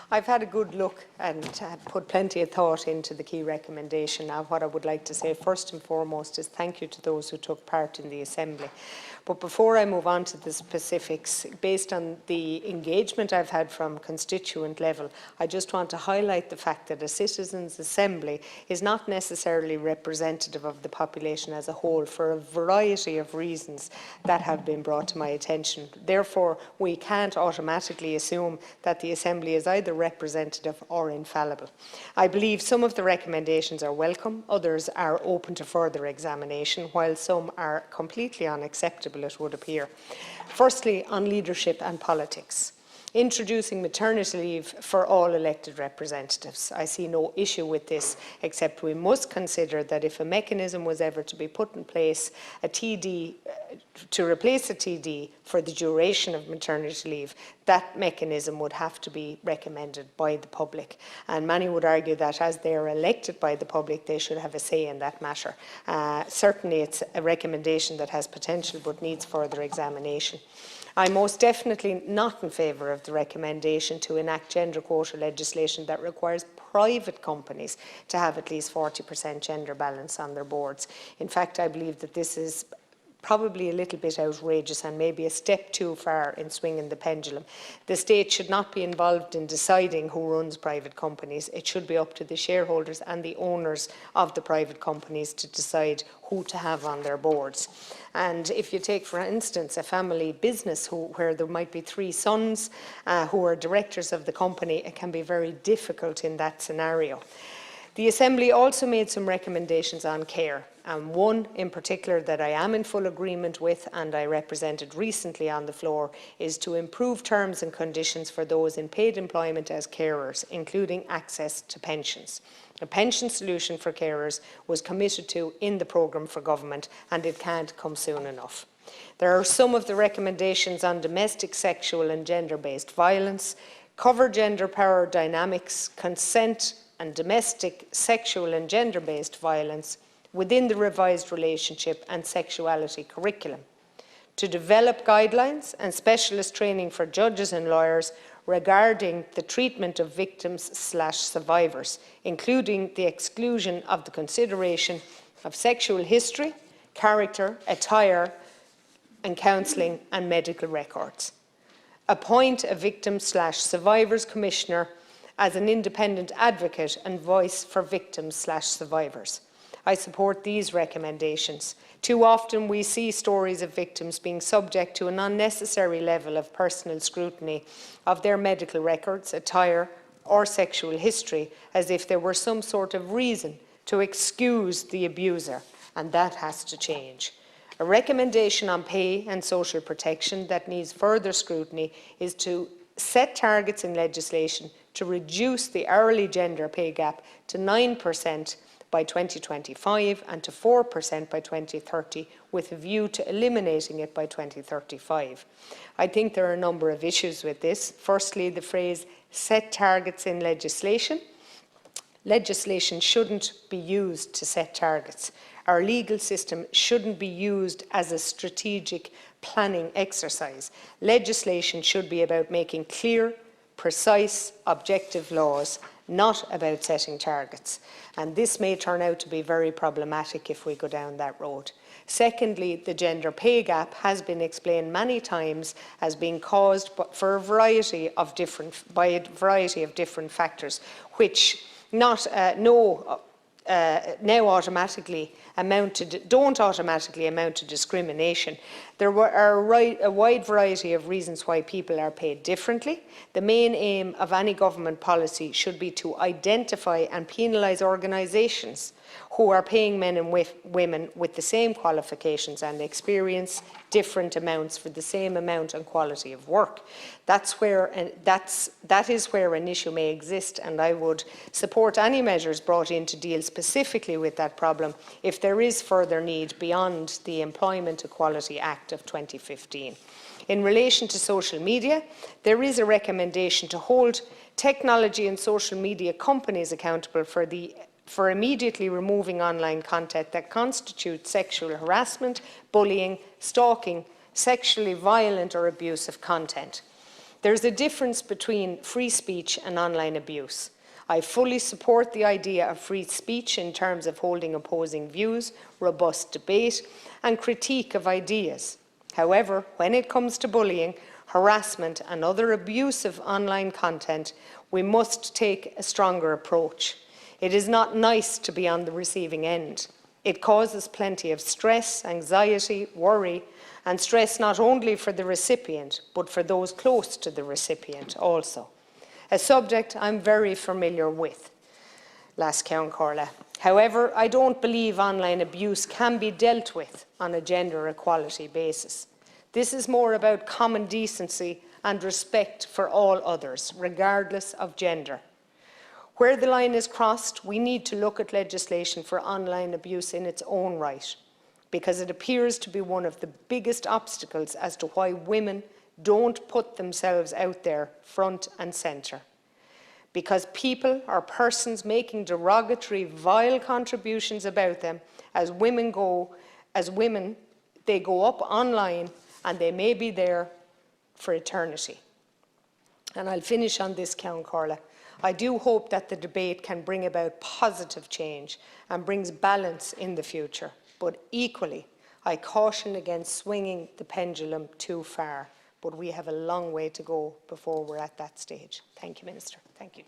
I've had a good look and put plenty of thought into the key recommendation. Now, what I would like to say first and foremost is thank you to those who took part in the Assembly. But before I move on to the specifics, based on the engagement I've had from constituent level, I just want to highlight the fact that a citizens' assembly is not necessarily representative of the population as a whole for a variety of reasons that have been brought to my attention. Therefore, we can't automatically assume that the assembly is either representative or infallible. I believe some of the recommendations are welcome, others are open to further examination, while some are completely unacceptable, it would appear. Firstly, on leadership and politics. Introducing maternity leave for all elected representatives. I see no issue with this, except we must consider that if a mechanism was ever to be put in place, a TD, to replace a TD for the duration of maternity leave, that mechanism would have to be recommended by the public. And many would argue that as they are elected by the public, they should have a say in that matter. Certainly it's a recommendation that has potential but needs further examination. I'm most definitely not in favour of the recommendation to enact gender quota legislation that requires private companies to have at least 40% gender balance on their boards. In fact, I believe that this is probably a little bit outrageous and maybe a step too far in swinging the pendulum. The state should not be involved in deciding who runs private companies. It should be up to the shareholders and the owners of the private companies to decide who to have on their boards. And if you take, for instance, a family business where there might be 3 sons who are directors of the company, it can be very difficult in that scenario. The Assembly also made some recommendations on care, and one in particular that I am in full agreement with and I represented recently on the floor is to improve terms and conditions for those in paid employment as carers, including access to pensions. A pension solution for carers was committed to in the programme for government, and it can't come soon enough. There are some of the recommendations on domestic, sexual and gender-based violence, cover gender power dynamics, consent and domestic, sexual and gender-based violence within the revised relationship and sexuality curriculum, to develop guidelines and specialist training for judges and lawyers regarding the treatment of victims/survivors, including the exclusion of the consideration of sexual history, character, attire and counselling and medical records. Appoint a victims/survivors commissioner as an independent advocate and voice for victims/survivors. I support these recommendations. Too often we see stories of victims being subject to an unnecessary level of personal scrutiny of their medical records, attire or sexual history, as if there were some sort of reason to excuse the abuser, and that has to change. A recommendation on pay and social protection that needs further scrutiny is to set targets in legislation to reduce the hourly gender pay gap to 9% by 2025 and to 4% by 2030, with a view to eliminating it by 2035. I think there are a number of issues with this. Firstly, the phrase set targets in legislation. Legislation shouldn't be used to set targets. Our legal system shouldn't be used as a strategic planning exercise. Legislation should be about making clear, precise, objective laws, not about setting targets. And this may turn out to be very problematic if we go down that road. Secondly, the gender pay gap has been explained many times as being caused by a variety of different factors, which don't automatically amount to discrimination. There are a wide variety of reasons why people are paid differently. The main aim of any government policy should be to identify and penalise organisations who are paying men and women with the same qualifications and experience different amounts for the same amount and quality of work. That is where an issue may exist, and I would support any measures brought in to deal specifically with that problem if there is further need beyond the Employment Equality Act of 2015. In relation to social media, there is a recommendation to hold technology and social media companies accountable for immediately removing online content that constitutes sexual harassment, bullying, stalking, sexually violent or abusive content. There's a difference between free speech and online abuse. I fully support the idea of free speech in terms of holding opposing views, robust debate, and critique of ideas. However, when it comes to bullying, harassment, and other abusive online content, we must take a stronger approach. It is not nice to be on the receiving end. It causes plenty of stress, anxiety, worry, and stress not only for the recipient, but for those close to the recipient also. A subject I'm very familiar with, Las Ceann Comhairle. However, I don't believe online abuse can be dealt with on a gender equality basis. This is more about common decency and respect for all others, regardless of gender. Where the line is crossed, we need to look at legislation for online abuse in its own right, because it appears to be one of the biggest obstacles as to why women don't put themselves out there front and centre. Because people or persons making derogatory, vile contributions about them as women, they go up online and they may be there for eternity. And I'll finish on this, Ceann Comhairle. I do hope that the debate can bring about positive change and brings balance in the future. But equally, I caution against swinging the pendulum too far. But we have a long way to go before we're at that stage. Thank you, Minister. Thank you.